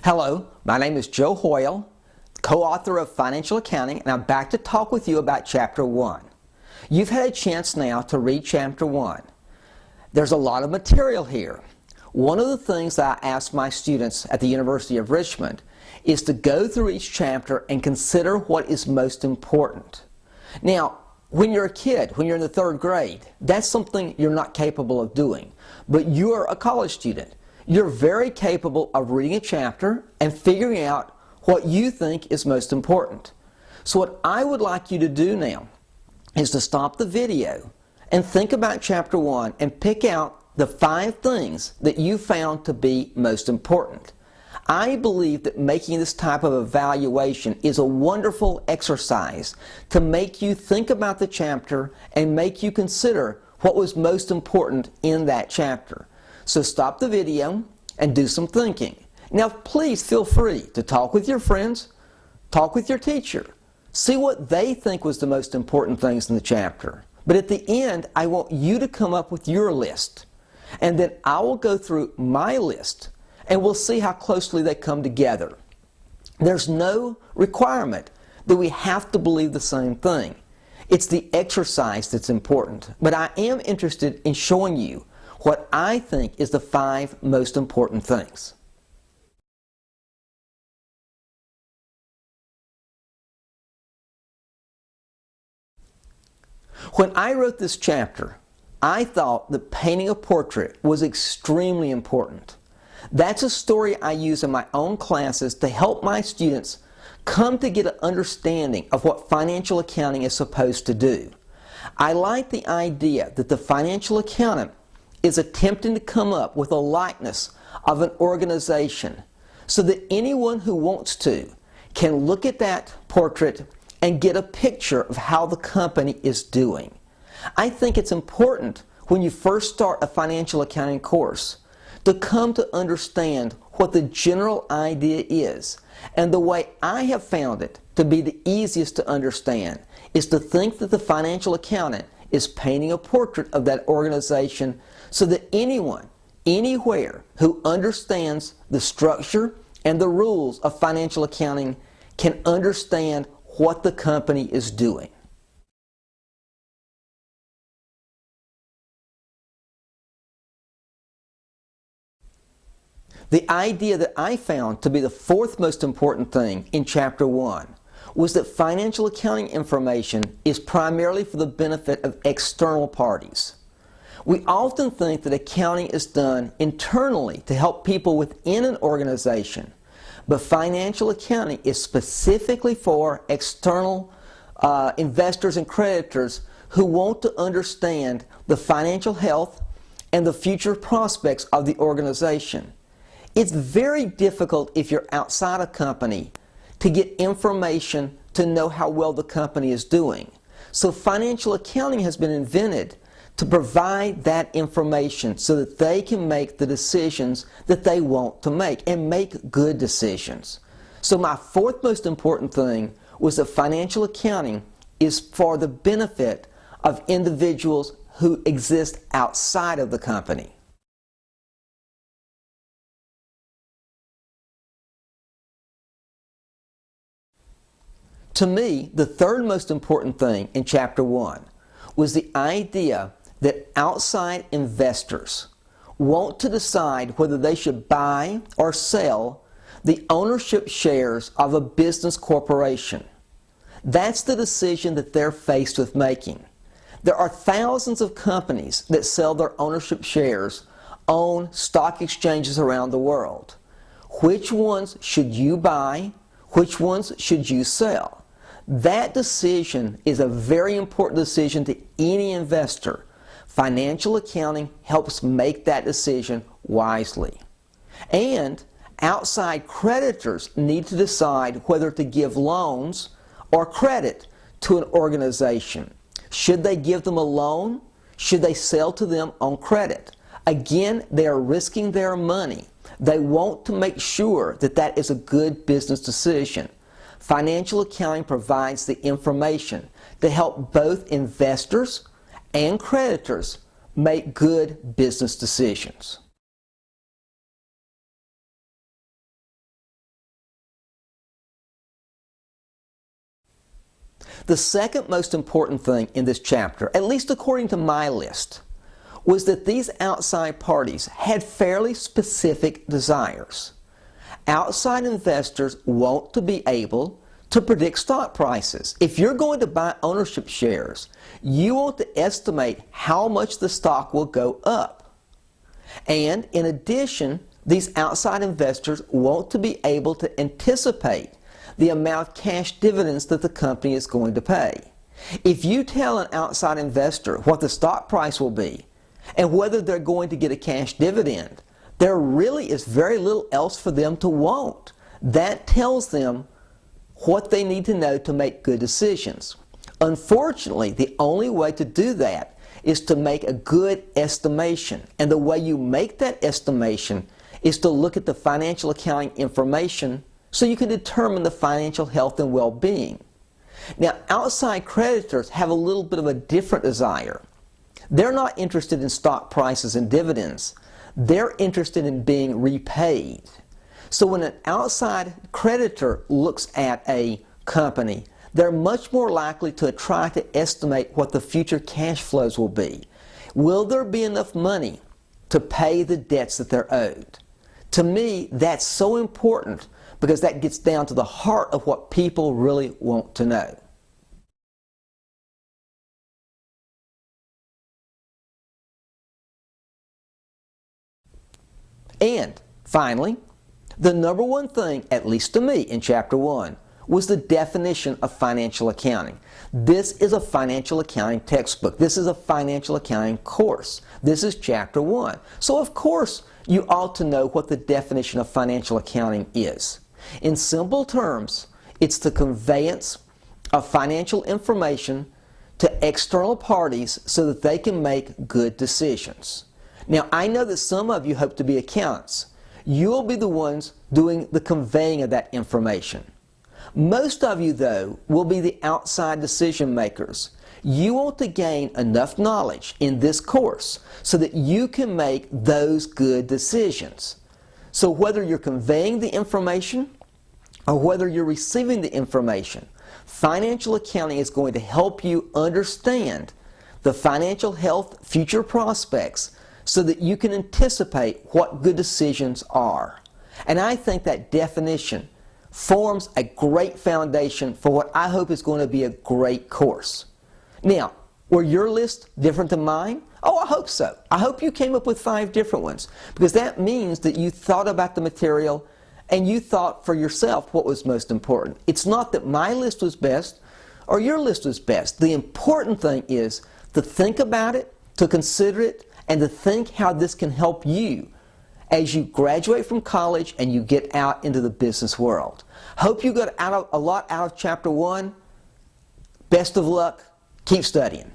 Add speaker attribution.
Speaker 1: Hello, my name is Joe Hoyle, co-author of Financial Accounting, and I'm back to talk with you about Chapter 1. You've had a chance now to read Chapter 1. There's a lot of material here. One of the things that I ask my students at the University of Richmond is to go through each chapter and consider what is most important. Now, when you're a kid, when you're in the third grade, that's something you're not capable of doing. But you're a college student. You're very capable of reading a chapter and figuring out what you think is most important. So what I would like you to do now is to stop the video and think about Chapter 1 and pick out the 5 things that you found to be most important. I believe that making this type of evaluation is a wonderful exercise to make you think about the chapter and make you consider what was most important in that chapter. So stop the video and do some thinking. Now please feel free to talk with your friends, talk with your teacher, see what they think was the most important things in the chapter. But at the end, I want you to come up with your list. And then I will go through my list and we'll see how closely they come together. There's no requirement that we have to believe the same thing. It's the exercise that's important. But I am interested in showing you what I think is the 5 most important things. When I wrote this chapter, I thought that painting a portrait was extremely important. That's a story I use in my own classes to help my students come to get an understanding of what financial accounting is supposed to do. I like the idea that the financial accountant is attempting to come up with a likeness of an organization so that anyone who wants to can look at that portrait and get a picture of how the company is doing. I think it's important when you first start a financial accounting course to come to understand what the general idea is. And the way I have found it to be the easiest to understand is to think that the financial accountant is painting a portrait of that organization so that anyone, anywhere who understands the structure and the rules of financial accounting can understand what the company is doing. The idea that I found to be the 4th most important thing in Chapter 1 was that financial accounting information is primarily for the benefit of external parties. We often think that accounting is done internally to help people within an organization, but financial accounting is specifically for external investors and creditors who want to understand the financial health and the future prospects of the organization. It's very difficult if you're outside a company to get information to know how well the company is doing. So financial accounting has been invented to provide that information so that they can make the decisions that they want to make and make good decisions. So my 4th most important thing was that financial accounting is for the benefit of individuals who exist outside of the company. To me, the 3rd most important thing in Chapter 1 was the idea that outside investors want to decide whether they should buy or sell the ownership shares of a business corporation. That's the decision that they're faced with making. There are thousands of companies that sell their ownership shares on stock exchanges around the world. Which ones should you buy? Which ones should you sell? That decision is a very important decision to any investor. Financial accounting helps make that decision wisely. And outside creditors need to decide whether to give loans or credit to an organization. Should they give them a loan? Should they sell to them on credit? Again, they are risking their money. They want to make sure that that is a good business decision. Financial accounting provides the information to help both investors and creditors make good business decisions. The second most important thing in this chapter, at least according to my list, was that these outside parties had fairly specific desires. Outside investors want to be able to predict stock prices. If you're going to buy ownership shares, you want to estimate how much the stock will go up. And in addition, these outside investors want to be able to anticipate the amount of cash dividends that the company is going to pay. If you tell an outside investor what the stock price will be and whether they're going to get a cash dividend, there really is very little else for them to want. That tells them what they need to know to make good decisions. Unfortunately, the only way to do that is to make a good estimation. And the way you make that estimation is to look at the financial accounting information so you can determine the financial health and well-being. Now, outside creditors have a little bit of a different desire. They're not interested in stock prices and dividends. They're interested in being repaid. So when an outside creditor looks at a company, they're much more likely to try to estimate what the future cash flows will be. Will there be enough money to pay the debts that they're owed? To me, that's so important because that gets down to the heart of what people really want to know. And finally, the number one thing, at least to me in Chapter 1, was the definition of financial accounting. This is a financial accounting textbook. This is a financial accounting course. This is Chapter 1. So of course, you ought to know what the definition of financial accounting is. In simple terms, it's the conveyance of financial information to external parties so that they can make good decisions. Now, I know that some of you hope to be accountants. You'll be the ones doing the conveying of that information. Most of you, though, will be the outside decision makers. You want to gain enough knowledge in this course so that you can make those good decisions. So whether you're conveying the information or whether you're receiving the information, financial accounting is going to help you understand the financial health future prospects so that you can anticipate what good decisions are. And I think that definition forms a great foundation for what I hope is going to be a great course. Now, were your list different than mine? Oh, I hope so. I hope you came up with 5 different ones because that means that you thought about the material and you thought for yourself what was most important. It's not that my list was best or your list was best. The important thing is to think about it, to consider it, and to think how this can help you as you graduate from college and you get out into the business world. Hope you got a lot out of Chapter 1. Best of luck. Keep studying.